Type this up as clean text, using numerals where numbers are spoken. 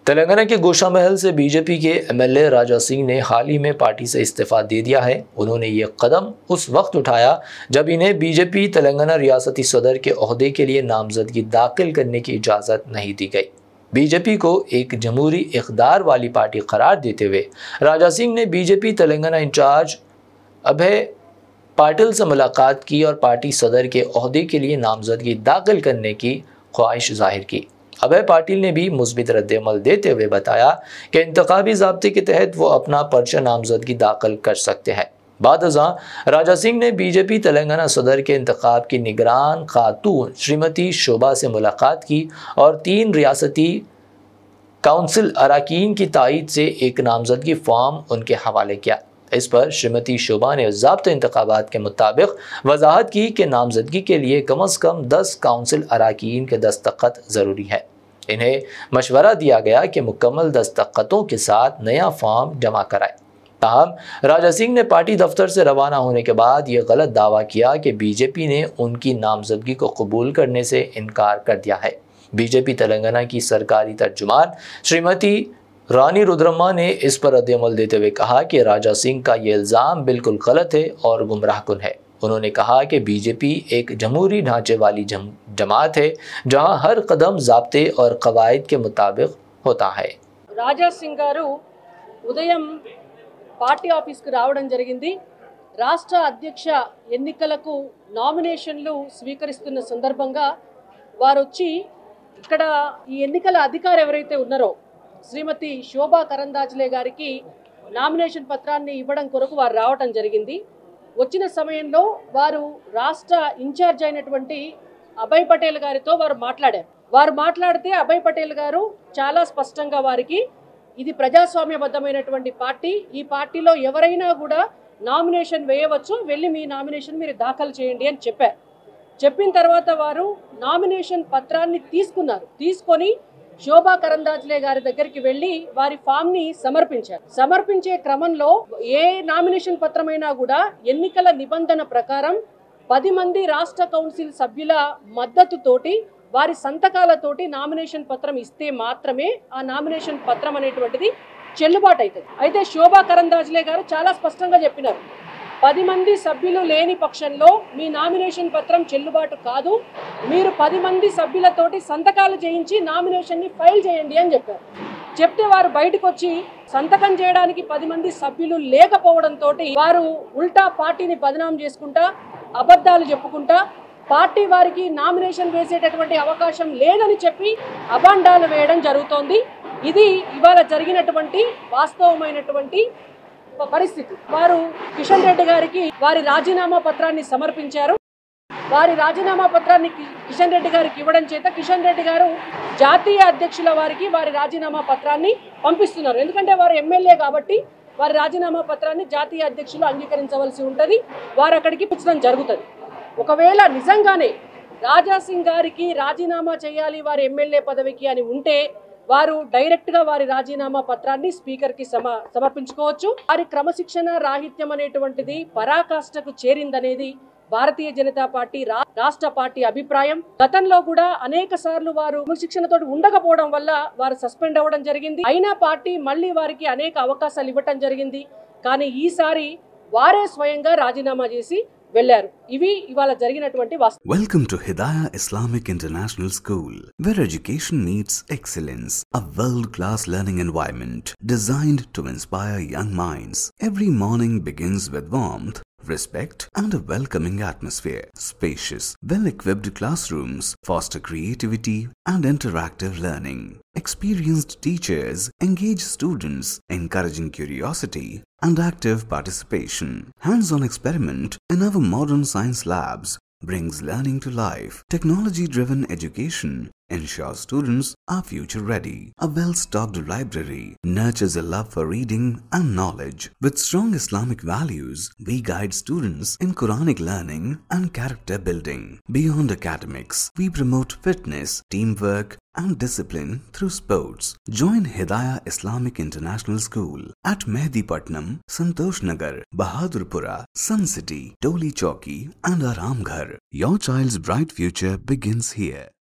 तेलंगाना के गोशामहल से बीजेपी के एमएलए राजा सिंह ने हाल ही में पार्टी से इस्तीफा दे दिया है। उन्होंने ये कदम उस वक्त उठाया जब इन्हें बीजेपी तेलंगाना रियासती सदर के ओहदे के लिए नामजदगी दाखिल करने की इजाज़त नहीं दी गई। बीजेपी को एक जमहूरी इक़्तिदार वाली पार्टी करार देते हुए राजा सिंह ने बीजेपी तेलंगाना इंचार्ज अभय पाटिल से मुलाकात की और पार्टी सदर के ओहदे के लिए नामजदगी दाखिल करने की ख्वाहिश जाहिर की। अभय पाटिल ने भी मुस्बित रद्द-ए-अमल देते हुए बताया कि इंतखाबी ज़ाब्ते के तहत वो अपना पर्चा नामजदगी दाखिल कर सकते हैं। बादअज़ां राजा सिंह ने बीजेपी तेलंगाना सदर के इंतखाब की निगरान खातून श्रीमती शोभा से मुलाकात की और 3 रियासती काउंसिल अरकान की तायीद से एक नामजदगी फॉर्म उनके हवाले किया। इस पर श्रीमती शोभा ने ज़ाब्ता इंतखाबात के मुताबिक वजाहत की कि नामजदगी के लिए कम अज़ कम 10 काउंसिल अरकान के दस्तखत ज़रूरी है। इन्हें मशवरा दिया गया कि मुकम्मल दस्तखतों के साथ नया फॉर्म जमा कराए। ताहम राजा सिंह ने पार्टी दफ्तर से रवाना होने के बाद ये गलत दावा किया कि बीजेपी ने उनकी नामजदगी को कबूल करने से इनकार कर दिया है। बीजेपी तेलंगाना की सरकारी तर्जुमान श्रीमती रानी रुद्रम्मा ने इस पर रद्द-ए-अमल देते हुए कहा कि राजा सिंह का ये इल्ज़ाम बिल्कुल गलत है और गुमराहकुन है। उन्होंने कहा कि बीजेपी एक जमहूरी ढांचे वाली जमात है जहां हर कदम ज़ाब्ते और कवायद के मुताबिक होता है। राजा सिंह गारू उदयम पार्टी आफीस కు రావడం జరిగింది। రాష్ట్ర అధ్యక్ష ఎన్నికలకు నామినేషన్లు స్వీకరిస్తున్న సందర్భంగా వారు వచ్చి ఇక్కడ ఈ ఎన్నికల అధికారి ఎవరైతే ఉన్నారో శ్రీమతి శోభా కరందాజ్లే గారికి నామినేషన్ పత్రాన్ని ఇవ్వడం కొరకు వారు రావడం జరిగింది। వచ్చిన సమయంలో వారు రాష్ట్ర ఇన్ఛార్జ్ అయినటువంటి అభయ్ పటేల్ గారితో వారు మాట్లాడారు। వారు మాట్లాడితే అభయ్ పటేల్ గారు చాలా స్పష్టంగా వారికి ఇది ప్రజాస్వామ్యబద్ధమైనటువంటి పార్టీ, ఈ పార్టీలో ఎవరైనా కూడా నామినేషన్ వేయవచ్చు, వెళ్ళి మీ నామినేషన్ మీరు దాఖలు చేయండి అని చెప్పారు। చెప్పిన తర్వాత వారు నామినేషన్ పత్రాన్ని తీసుకున్నారు। తీసుకొని శోభా కరందాజ్లే గారి దగ్గరికి వెళ్ళి వారి ఫామ్ ని సమర్పించారు। సమర్పించే క్రమంలో ఏ నామినేషన్ పత్రమైనా కూడా ఎన్నికల నిబంధన ప్రకారం 10 మంది రాష్ట్ర కౌన్సిల్ సభ్యుల మద్దతుతోటి వారి సంతకాలతోటి నామినేషన్ పత్రం ఇస్తే మాత్రమే ఆ నామినేషన్ పత్రం అనేటువంటిది చెల్లుబాటు అవుతుంది। అయితే శోభా కరందాజ్లే గారు చాలా స్పష్టంగా చెప్పినారు, 10 మంది సభ్యులు లేని పక్షంలో మీ నామినేషన్ పత్రం చెల్లుబాటు కాదు, మీరు 10 మంది సభ్యులతోటి సంతకాలు చేయించి నామినేషన్ని ఫైల్ చేయండి అని చెప్పారు। చెప్తే వారు బయటకు వచ్చి సంతకం చేయడానికి 10 మంది సభ్యులు లేకపోవడంతో వారు ఉల్టా పార్టీని బదనాం చేసుకుంటా అబద్ధాలు చెప్పుకుంటా పార్టీ వారికి నామినేషన్ వేసేటటువంటి అవకాశం లేదని చెప్పి అబాండాలు వేయడం జరుగుతోంది। ఇది ఇవాళ జరిగినటువంటి వాస్తవమైనటువంటి పరిస్థితి। వారు కిషన్ రెడ్డి గారికి వారి రాజీనామా పత్రాన్ని సమర్పించారు। వారి రాజీనామా పత్రాన్ని కిషన్ రెడ్డి గారికి ఇవ్వడం చేత కిషన్ రెడ్డి గారు జాతీయ అధ్యక్షుల వారికి వారి రాజీనామా పత్రాన్ని పంపిస్తున్నారు। ఎందుకంటే వారు ఎమ్మెల్యే కాబట్టి వారి రాజీనామా పత్రాన్ని జాతీయ అధ్యక్షులు అంగీకరించవలసి ఉంటుంది, వారు అక్కడికి పంపించడం జరుగుతుంది। ఒకవేళ నిజంగానే రాజా సింగ్ గారికి రాజీనామా చేయాలి వారి ఎమ్మెల్యే పదవికి అని ఉంటే వారు డైరెక్ట్ గా వారి రాజీనామా పత్రాన్ని స్పీకర్ కి సమర్పించుకోవచ్చు। వారి క్రమశిక్షణ రాహిత్యం అనేటువంటిది పరాకాష్ఠకు చేరిందనేది భారతీయ జనతా పార్టీ రాష్ట్ర పార్టీ అభిప్రాయం। గతంలో కూడా అనేక సార్లు వారు క్రమశిక్షణతో ఉండకపోవడం వల్ల వారు సస్పెండ్ అవ్వడం జరిగింది। అయినా పార్టీ మళ్ళీ వారికి అనేక అవకాశాలు ఇవ్వడం జరిగింది, కానీ ఈసారి వారే స్వయంగా రాజీనామా చేసి వెళ్లారు। ఇవి ఇవాళ జరిగినటువంటి వాస్తవం। Welcome to Hidayah Islamic International School, where education meets excellence, a world-class learning environment designed to inspire young minds. Every morning begins with warmth, respect and a welcoming atmosphere. Spacious, well-equipped classrooms foster creativity and interactive learning. Experienced teachers engage students, encouraging curiosity and active participation. Hands-on experiment in our modern science labs brings learning to life. Technology-driven education ensures students are future-ready. A well-stocked library nurtures a love for reading and knowledge. With strong Islamic values, we guide students in Quranic learning and character building. Beyond academics, we promote fitness, teamwork, and discipline through sports. Join Hidayah Islamic International School at Mehdipatnam, Santosh Nagar, Bahadurpura, Sun City, Toli Chowki, and Aramghar. Your child's bright future begins here.